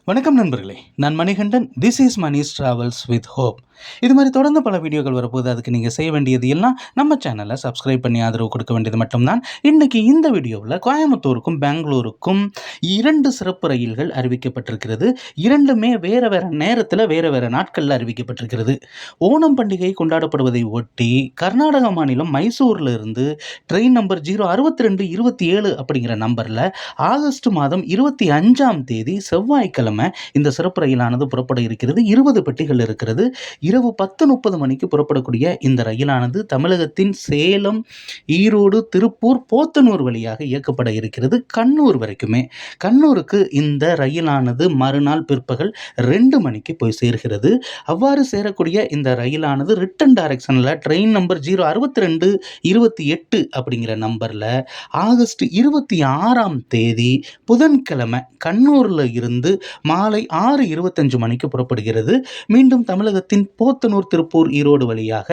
வணக்கம் நண்பர்களே, நான் Manikandan. This is Mani's travels with hope. இது மாதிரி தொடர்ந்து பல வீடியோக்கள் வரப்போது. அதுக்கு நீங்கள் செய்ய வேண்டியது எல்லாம் நம்ம சேனலை சப்ஸ்கிரைப் பண்ணி ஆதரவு கொடுக்க வேண்டியது மட்டும்தான். இன்றைக்கி இந்த வீடியோவில் கோயம்புத்தூருக்கும் பெங்களூருக்கும் 2 சிறப்பு ரயில்கள் அறிவிக்கப்பட்டிருக்கிறது. இரண்டுமே வேறு வேறு நேரத்தில் வேறு வேறு நாட்களில் அறிவிக்கப்பட்டிருக்கிறது. ஓணம் பண்டிகை கொண்டாடப்படுவதை ஒட்டி கர்நாடக மாநிலம் மைசூரில் இருந்து ட்ரெயின் நம்பர் 06227 அப்படிங்கிற நம்பரில் ஆகஸ்ட் மாதம் 25ஆம் தேதி செவ்வாய்க்கிழமை இந்த சிறப்பு ரயிலானது புறப்பட இருக்கிறது. 20 பெட்டிகள் இருக்கிறது. இரவு 10:30 மணிக்கு புறப்படக்கூடிய இந்த ரயிலானது தமிழகத்தின் சேலம், ஈரோடு, திருப்பூர், போத்தனூர் வழியாக இயக்கப்பட இருக்கிறது. கண்ணூர் வரைக்குமே. கண்ணூருக்கு இந்த ரயிலானது மறுநாள் பிற்பகல் 2 மணிக்கு போய் சேர்கிறது. அவ்வாறு சேரக்கூடிய இந்த ரயிலானது ரிட்டன் டைரக்ஷனில் ட்ரெயின் நம்பர் 06228 அப்படிங்கிற நம்பரில் ஆகஸ்ட் 26ஆம் தேதி புதன்கிழமை கண்ணூரில் இருந்து மாலை 6:25 மணிக்கு புறப்படுகிறது. மீண்டும் தமிழகத்தின் போத்தனூர், திருப்பூர், ஈரோடு வழியாக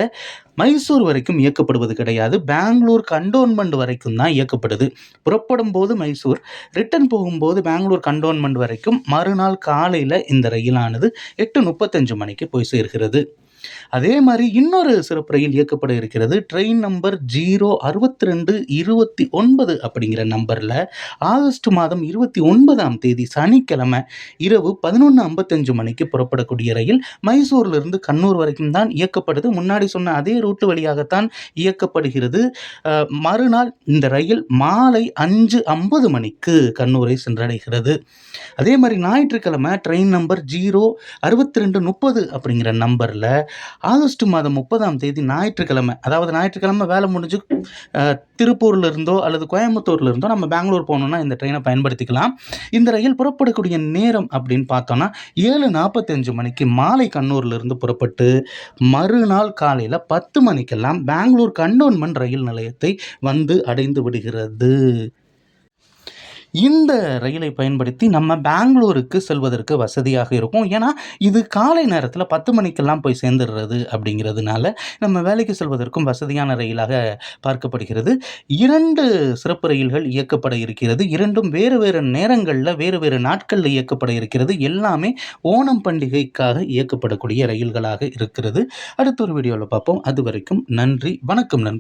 மைசூர் வரைக்கும் இயக்கப்படுவது கிடையாது. பெங்களூர் கண்டோன்மெண்ட் வரைக்கும் தான் இயக்கப்படுது. புறப்படும் போது மைசூர், ரிட்டன் போகும்போது பெங்களூர் கண்டோன்மெண்ட் வரைக்கும் மறுநாள் காலையில் இந்த ரயிலானது 8:35 மணிக்கு போய் சேர்கிறது. அதே மாதிரி இன்னொரு சிறப்பு ரயில் இயக்கப்பட இருக்கிறது. ட்ரெயின் நம்பர் 06229 அப்படிங்கிற நம்பரில் ஆகஸ்ட் மாதம் 29ஆம் தேதி சனிக்கிழமை இரவு 11:55 மணிக்கு புறப்படக்கூடிய ரயில் மைசூரிலிருந்து கண்ணூர் வரைக்கும் தான் இயக்கப்படுது. முன்னாடி சொன்ன அதே ரூட்டு வழியாகத்தான் இயக்கப்படுகிறது. மறுநாள் இந்த ரயில் மாலை 5:50 மணிக்கு கண்ணூரை சென்றடைகிறது. அதே மாதிரி ஞாயிற்றுக்கிழமை ட்ரெயின் நம்பர் 06230 அப்படிங்கிற நம்பரில் ஆகஸ்ட் மாதம் 30ஆம் தேதி ஞாயிற்றுக்கிழமை, அதாவது ஞாயிற்றுக்கிழமை வேலை முடிஞ்சு திருப்பூரில் இருந்தோ அல்லது கோயம்புத்தூரில் இருந்தோ நம்ம பெங்களூர் போகணுன்னா இந்த ட்ரெயினை பயன்படுத்திக்கலாம். இந்த ரயில் புறப்படக்கூடிய நேரம் அப்படின்னு பார்த்தோன்னா 7:45 மணிக்கு மாலை கண்ணூரிலிருந்து புறப்பட்டு மறுநாள் காலையில் 10 மணிக்கெல்லாம் பெங்களூர் கண்டோன்மெண்ட் ரயில் நிலையத்தை வந்து அடைந்து விடுகிறது. இந்த ரயிலை பயன்படுத்தி நம்ம பெங்களூருக்கு செல்வதற்கு வசதியாக இருக்கும். ஏன்னா இது காலை நேரத்தில் 10 மணிக்கெல்லாம் போய் சேர்ந்துடுறது அப்படிங்கிறதுனால நம்ம வேலைக்கு செல்வதற்கும் வசதியான ரயிலாக பார்க்கப்படுகிறது. 2 சிறப்பு ரயில்கள் இயக்கப்பட இருக்கிறது. இரண்டும் வேறு வேறு நேரங்களில் வேறு வேறு நாட்களில் இயக்கப்பட இருக்கிறது. எல்லாமே ஓணம் பண்டிகைக்காக இயக்கப்படக்கூடிய ரயில்களாக இருக்கிறது. அடுத்த ஒரு வீடியோவில் பார்ப்போம். அது வரைக்கும் நன்றி, வணக்கம் நண்பர்.